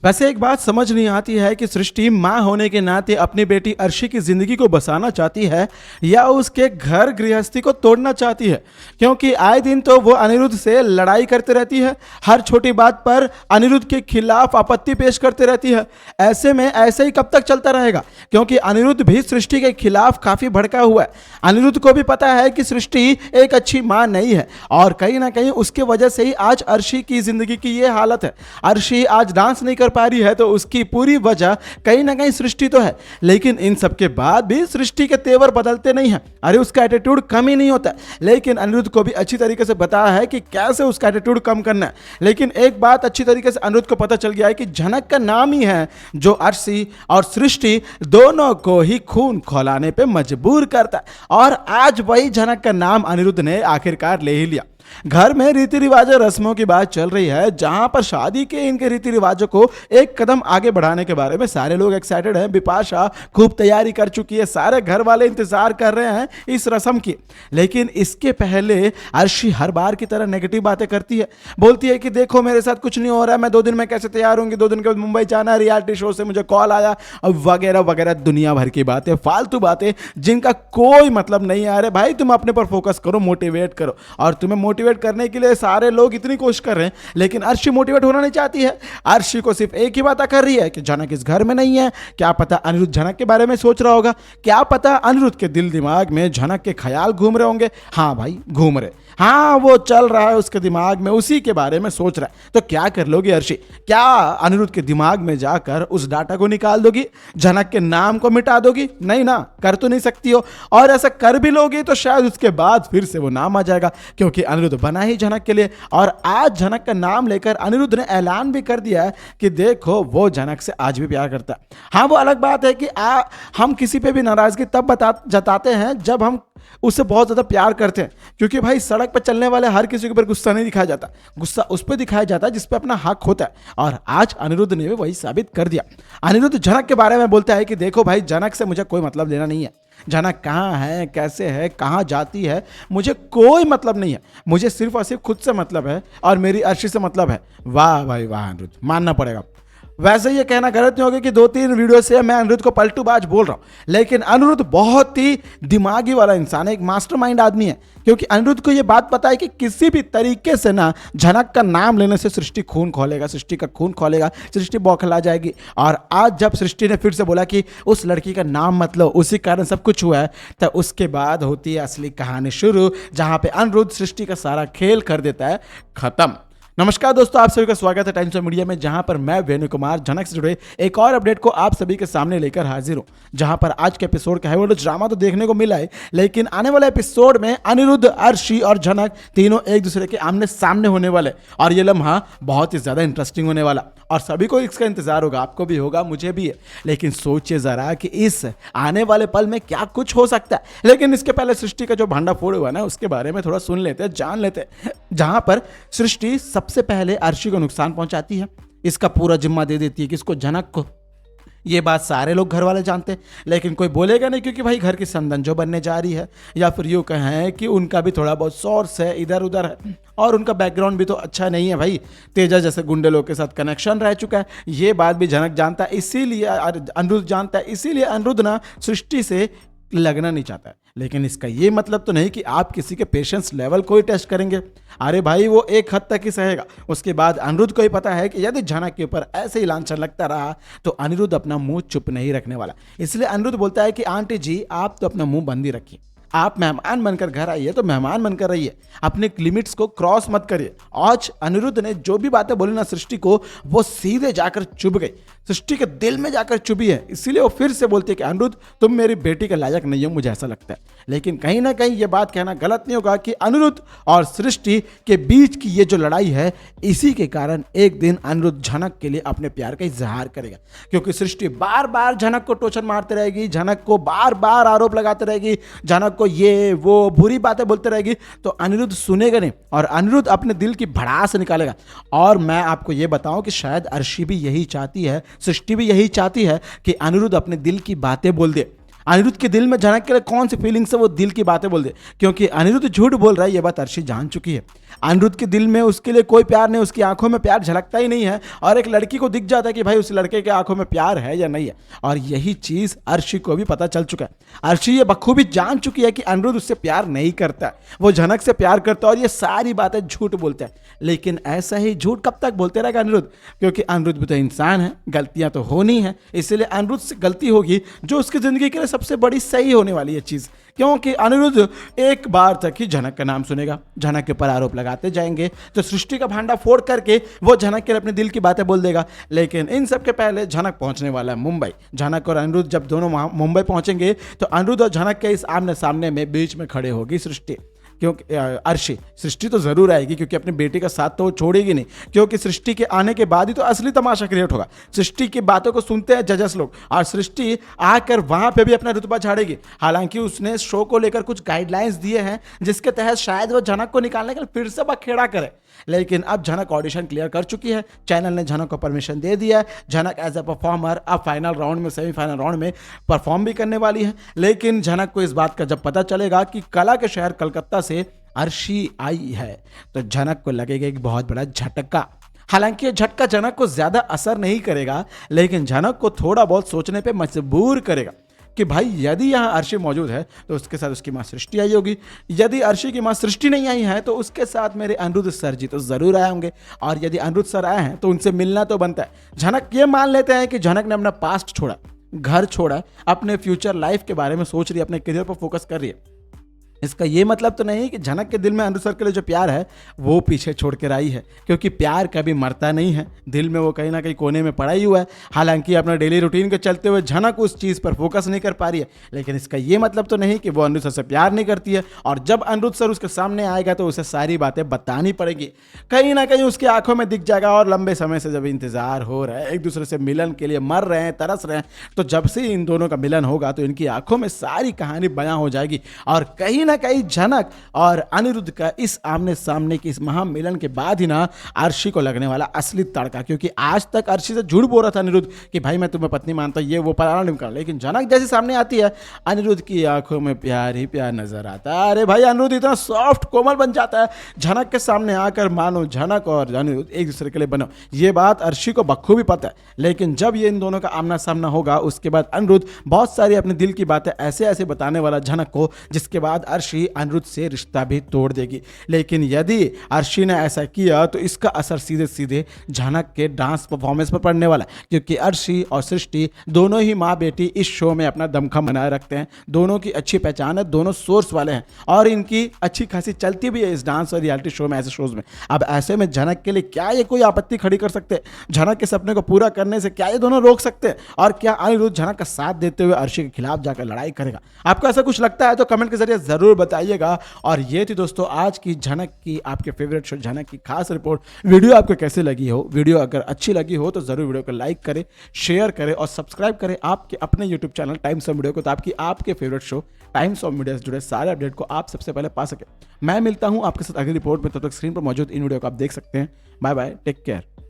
वैसे एक बात समझ नहीं आती है कि सृष्टि माँ होने के नाते अपनी बेटी अर्शी की जिंदगी को बसाना चाहती है या उसके घर गृहस्थी को तोड़ना चाहती है, क्योंकि आए दिन तो वो अनिरुद्ध से लड़ाई करती रहती है, हर छोटी बात पर अनिरुद्ध के खिलाफ आपत्ति पेश करती रहती है। ऐसे में ऐसे ही कब तक चलता रहेगा, क्योंकि अनिरुद्ध भी सृष्टि के खिलाफ काफी भड़का हुआ है। अनिरुद्ध को भी पता है कि सृष्टि एक अच्छी माँ नहीं है और कहीं ना कहीं उसके वजह से ही आज अर्शी की जिंदगी की ये हालत है। अर्शी आज डांस नहीं कर पा रही है तो उसकी पूरी वजह कहीं ना कहीं सृष्टि तो है, लेकिन इन सब के बाद भी सृष्टि के तेवर बदलते नहीं हैं। अरे उसका एटीट्यूड कम ही नहीं होता, लेकिन अनिरुद्ध को भी अच्छी तरीके से बताया है कि कैसे उसका एटीट्यूड कम करना है। लेकिन एक बात अच्छी तरीके से अनिरुद्ध को पता चल गया है कि झनक का नाम ही है जो अर्शी और सृष्टि दोनों को ही खून खौलाने पे मजबूर करता है, और आज वही झनक का नाम अनिरुद्ध ने आखिरकार ले ही लिया। घर में रीति रिवाजों रस्मों की बात चल रही है, जहां पर शादी के इनके रीति रिवाजों को एक कदम आगे बढ़ाने के बारे में सारे लोग एक्साइटेड हैं। बिपाशा खूब तैयारी कर चुकी है, सारे घर वाले इंतजार कर रहे हैं इस रस्म की। लेकिन इसके पहले अर्शी हर बार की तरह नेगेटिव बातें करती है, बोलती है कि देखो मेरे साथ कुछ नहीं हो रहा है, मैं 2 दिन में कैसे तैयार होंगी, 2 दिन के बाद मुंबई जाना है, रियलिटी शो से मुझे कॉल आया, वगैरह वगैरह दुनिया भर की बातें, फालतू बातें जिनका कोई मतलब नहीं आ रहा। भाई तुम अपने पर फोकस करो, मोटिवेट करो, और तुम्हें मोटिवेट करने के लिए सारे लोग इतनी कोशिश कर रहे हैं, लेकिन अर्शी मोटिवेट होना नहीं चाहती है। अर्शी को सिर्फ एक ही बात कर रही है कि झनक इस घर में नहीं है। क्या पता अनिरुद्ध झनक के बारे में सोच रहा होगा, क्या पता अनिरुद्ध के दिल दिमाग में झनक के ख्याल घूम रहे होंगे। हाँ भाई घूम रहे, हाँ वो चल रहा है उसके दिमाग में, उसी के बारे में सोच रहा है। तो क्या कर लोगी अर्शी, क्या अनिरुद्ध के दिमाग में जाकर उस डाटा को निकाल दोगी, झनक के नाम को मिटा दोगी? नहीं ना, कर तो नहीं सकती हो। और ऐसा कर भी लोगी तो शायद उसके बाद फिर से वो नाम आ जाएगा, क्योंकि अनिरुद्ध बना ही झनक के लिए। और आज झनक का नाम लेकर अनिरुद्ध ने ऐलान भी कर दिया है कि देखो वो झनक से आज भी प्यार करता है। हाँ वो अलग बात है कि हम किसी पे भी नाराजगी तब जताते हैं जब हम उससे बहुत ज़्यादा प्यार करते हैं, क्योंकि भाई सड़क पर चलने वाले हर किसी के ऊपर गुस्सा नहीं दिखाया जाता, गुस्सा उस पर दिखाया जाता है जिस पे अपना हक होता है। और आज अनिरुद्ध ने भी वही साबित कर दिया। अनिरुद्ध झनक के बारे में बोलता है कि देखो भाई झनक से मुझे कोई मतलब लेना नहीं है, झनक कहाँ है, कैसे है, कहाँ जाती है, मुझे कोई मतलब नहीं है, मुझे सिर्फ और सिर्फ खुद से मतलब है और मेरी अर्शी से मतलब है। वाह भाई वाह अनिरुद्ध, मानना पड़ेगा। वैसे ये कहना गलत नहीं होगा कि 2-3 वीडियो से मैं अनिरुद्ध को पलटूबाज बोल रहा हूँ, लेकिन अनिरुद्ध बहुत ही दिमागी वाला इंसान है, एक मास्टरमाइंड आदमी है, क्योंकि अनिरुद्ध को ये बात पता है कि किसी भी तरीके से ना झनक का नाम लेने से सृष्टि खून खोलेगा, सृष्टि का खून खोलेगा, सृष्टि बौखला जाएगी। और आज जब सृष्टि ने फिर से बोला कि उस लड़की का नाम मत लो, उसी कारण सब कुछ हुआ है, तो उसके बाद होती है असली कहानी शुरू, जहां पे अनिरुद्ध सृष्टि का सारा खेल कर देता है खत्म। नमस्कार दोस्तों, आप सभी का स्वागत है टाइम्स ऑफ मीडिया में, जहां पर मैं वेणु कुमार झनक से जुड़े एक और अपडेट को आप सभी के सामने लेकर हाजिर हूं। जहां पर आज के एपिसोड का है वो ड्रामा तो देखने को मिला है, लेकिन आने वाले एपिसोड में अनिरुद्ध, अर्शी और झनक तीनों एक दूसरे के आमने सामने होने वाले, और ये लम्हा बहुत ही ज्यादा इंटरेस्टिंग होने वाला, और सभी को इसका इंतजार होगा, आपको भी होगा, मुझे भी है। लेकिन सोचिए जरा कि इस आने वाले पल में क्या कुछ हो सकता है। लेकिन इसके पहले सृष्टि का जो भांडा फोड़ हुआ ना, उसके बारे में थोड़ा सुन लेते हैं, जान लेते हैं। जहां पर सृष्टि सबसे पहले अर्शी को नुकसान पहुंचाती है, इसका पूरा जिम्मा दे देती है किसको, झनक को। ये बात सारे लोग घर वाले जानते हैं, लेकिन कोई बोलेगा नहीं, क्योंकि भाई घर की संदन जो बनने जा रही है, या फिर यूँ कहें कि उनका भी थोड़ा बहुत सोर्स है, इधर उधर है, और उनका बैकग्राउंड भी तो अच्छा नहीं है भाई, तेजा जैसे गुंडे लोग के साथ कनेक्शन रह चुका है। ये बात भी झनक जानता है, इसीलिए अनिरुद्ध जानता है, इसीलिए अनिरुद्ध ना सृष्टि से लगना नहीं चाहता है। लेकिन इसका ये मतलब तो नहीं कि आप किसी के पेशेंस लेवल को ही टेस्ट करेंगे। अरे भाई वो एक हद तक ही सहेगा, उसके बाद अनिरुद्ध को ही पता है कि यदि झनक के ऊपर ऐसे ही लांछन लगता रहा तो अनिरुद्ध अपना मुंह चुप नहीं रखने वाला। इसलिए अनिरुद्ध बोलता है कि आंटी जी आप तो अपना मुंह बंद ही रखिए, आप मेहमान बनकर घर आइए तो मेहमान बनकर रहिए, अपने लिमिट्स को क्रॉस मत करिए। आज अनिरुद्ध ने जो भी बातें बोली ना सृष्टि को, वो सीधे जाकर चुभ गई, सृष्टि के दिल में जाकर चुभी है। इसीलिए वो फिर से बोलती है कि अनिरुद्ध तुम मेरी बेटी के लायक नहीं हो, मुझे ऐसा लगता है। लेकिन कहीं ना कहीं ये बात कहना गलत नहीं होगा कि अनिरुद्ध और सृष्टि के बीच की ये जो लड़ाई है, इसी के कारण एक दिन अनिरुद्ध झनक के लिए अपने प्यार का इजहार करेगा, क्योंकि सृष्टि बार बार झनक को टोचन मारते रहेगी, झनक को बार बार आरोप लगाते रहेगी, झनक को ये वो बुरी बातें बोलते रहेगी, तो अनिरुद्ध सुनेगा नहीं और अनिरुद्ध अपने दिल की भड़ास निकालेगा। और मैं आपको ये बताऊं कि शायद अर्शी भी यही चाहती है, सृष्टि भी यही चाहती है कि अनिरुद्ध अपने दिल की बातें बोल दे। अनिरुद्ध के दिल में झनक के लिए कौन सी फीलिंग्स है वो दिल की बातें बोल दे, क्योंकि अनिरुद्ध झूठ बोल रहा है ये बात अर्शी जान चुकी है। अनिरुद्ध के दिल में उसके लिए कोई प्यार नहीं, उसकी आंखों में प्यार झलकता ही नहीं है और एक लड़की को दिख जाता है कि भाई उस लड़के के आंखों में प्यार है या नहीं है। और यही चीज अर्शी को भी पता चल चुका है। अर्शी ये बखूबी जान चुकी है कि अनिरुद्ध उससे प्यार नहीं करता है, वो झनक से प्यार करता है और ये सारी बातें झूठ बोलता है। लेकिन ऐसा ही झूठ कब तक बोलते रहेगा अनिरुद्ध, क्योंकि अनिरुद्ध भी तो इंसान है, गलतियां तो होनी है। इसलिए अनिरुद्ध से गलती होगी जो उसकी जिंदगी के लिए सबसे बड़ी सही होने वाली है चीज, क्योंकि अनिरुद्ध एक बार तक ही झनक का नाम सुनेगा, झनक के ऊपर आरोप लगाते जाएंगे तो सृष्टि का भांडा फोड़ करके वो झनक के लिए अपने दिल की बातें बोल देगा। लेकिन इन सब के पहले झनक पहुंचने वाला है मुंबई। झनक और अनिरुद्ध जब दोनों मुंबई पहुंचेंगे तो अनिरुद्ध और झनक के इस आमने सामने में बीच में खड़े होगी सृष्टि, क्योंकि अर्शी। सृष्टि तो जरूर आएगी क्योंकि अपनी बेटी का साथ तो वो छोड़ेगी नहीं, क्योंकि सृष्टि के आने के बाद ही तो असली तमाशा क्रिएट होगा। सृष्टि की बातों को सुनते हैं जजस लोग और सृष्टि आकर वहां पे भी अपना रुतबा झाड़ेगी। हालांकि उसने शो को लेकर कुछ गाइडलाइंस दिए हैं जिसके तहत शायद वो झनक को निकालने के लिए फिर से बखेड़ा करे। लेकिन अब झनक ऑडिशन क्लियर कर चुकी है, चैनल ने झनक को परमिशन दे दिया है। झनक एज ए परफॉर्मर अब फाइनल राउंड में, सेमीफाइनल राउंड में परफॉर्म भी करने वाली है। लेकिन झनक को इस बात का जब पता चलेगा कि कला के शहर कलकत्ता से अर्शी आई है तो झनक को लगेगा एक बहुत बड़ा झटका। हालांकि ये झटका झनक को ज्यादा असर नहीं करेगा, लेकिन झनक को थोड़ा बहुत सोचने पे मजबूर करेगा कि भाई यदि यहाँ अर्शी मौजूद है तो उसके साथ उसकी माँ सृष्टि आई होगी, यदि अर्शी की माँ सृष्टि नहीं आई है तो उसके साथ मेरे अनिरुद्ध सर जी तो जरूर आए होंगे, और यदि अनिरुद्ध सर आए हैं तो उनसे मिलना तो बनता है। झनक ये मान लेते हैं कि झनक ने अपना पास्ट छोड़ा, घर छोड़ा, अपने फ्यूचर लाइफ के बारे में सोच रही है, अपने करियर पर फोकस कर रही है। इसका ये मतलब तो नहीं कि झनक के दिल में अनिरुद्ध सर के लिए जो प्यार है वो पीछे छोड़ कर आई है, क्योंकि प्यार कभी मरता नहीं है, दिल में वो कहीं ना कहीं कोने में पड़ा ही हुआ है। हालांकि अपना डेली रूटीन के चलते हुए झनक उस चीज़ पर फोकस नहीं कर पा रही है, लेकिन इसका ये मतलब तो नहीं कि वो अनिरुद्ध सर से प्यार नहीं करती है। और जब अनिरुद्ध सर उसके सामने आएगा तो उसे सारी बातें बतानी पड़ेगी, कहीं ना कहीं उसकी आंखों में दिख जाएगा। और लंबे समय से जब इंतजार हो रहा है, एक दूसरे से मिलन के लिए मर रहे हैं, तरस रहे हैं, तो जब से इन दोनों का मिलन होगा तो इनकी आंखों में सारी कहानी बयां हो जाएगी। और कहीं ना कहीं झनक और अनिरुद्ध का इस आमने सामने की इस महामिलन के बाद ही ना अर्शी को लगने वाला असली तड़का, क्योंकि आज तक अर्शी से झूठ बोल रहा था अनिरुद्ध कि भाई मैं तुम्हें पत्नी मानता हूं, ये वो पराना निकला। लेकिन झनक जैसे सामने आती है अनिरुद्ध की आंखों में प्यार ही प्यार नजर आता है। अरे भाई अनिरुद्ध इतना सॉफ्ट कोमल बन जाता है झनक के सामने आकर, मानो झनक और अनिरुद्ध एक दूसरे के लिए बनो। ये बात अर्शी को बखूबी पता है। लेकिन जब ये इन दोनों का आमना सामना होगा उसके बाद अनिरुद्ध बहुत सारी अपने दिल की बातें ऐसे ऐसे बताने वाला झनक को, जिसके बाद अर्शी अनिरुद्ध से रिश्ता भी तोड़ देगी। लेकिन यदि अर्शी ने ऐसा किया तो इसका असर सीधे सीधे झनक के डांस परफॉर्मेंस पर पड़ने वाला है, क्योंकि अर्शी और सृष्टि दोनों ही माँ बेटी इस शो में अपना दमखम बनाए रखते हैं। दोनों की अच्छी पहचान है, दोनों सोर्स वाले हैं और इनकी अच्छी खासी चलती भी है इस डांस और रियलिटी शो में, ऐसे शोज में। अब ऐसे में झनक के लिए क्या ये कोई आपत्ति खड़ी कर सकते हैं? झनक के सपने को पूरा करने से क्या ये दोनों रोक सकते हैं? और क्या अनिरुद्ध झनक का साथ देते हुए अर्शी के खिलाफ जाकर लड़ाई करेगा? आपको ऐसा कुछ लगता है तो कमेंट के जरिए जरूर बताइएगा। और ये थी दोस्तों आज की झनक की, आपके फेवरेट शो झनक की खास रिपोर्ट। वीडियो आपको कैसे लगी हो? वीडियो अगर अच्छी लगी हो तो जरूर वीडियो को लाइक करें, शेयर करें और सब्सक्राइब करें आपके अपने YouTube channel times of media को, ताकि आपके favourite show times of media से जुड़े सारे अपडेट को आप सबसे पहले पा सके। मैं मिलता हूं आपके साथ अगली रिपोर्ट में, तब तक स्क्रीन पर मौजूद इन वीडियो को आप देख सकते हैं। Bye bye, take care.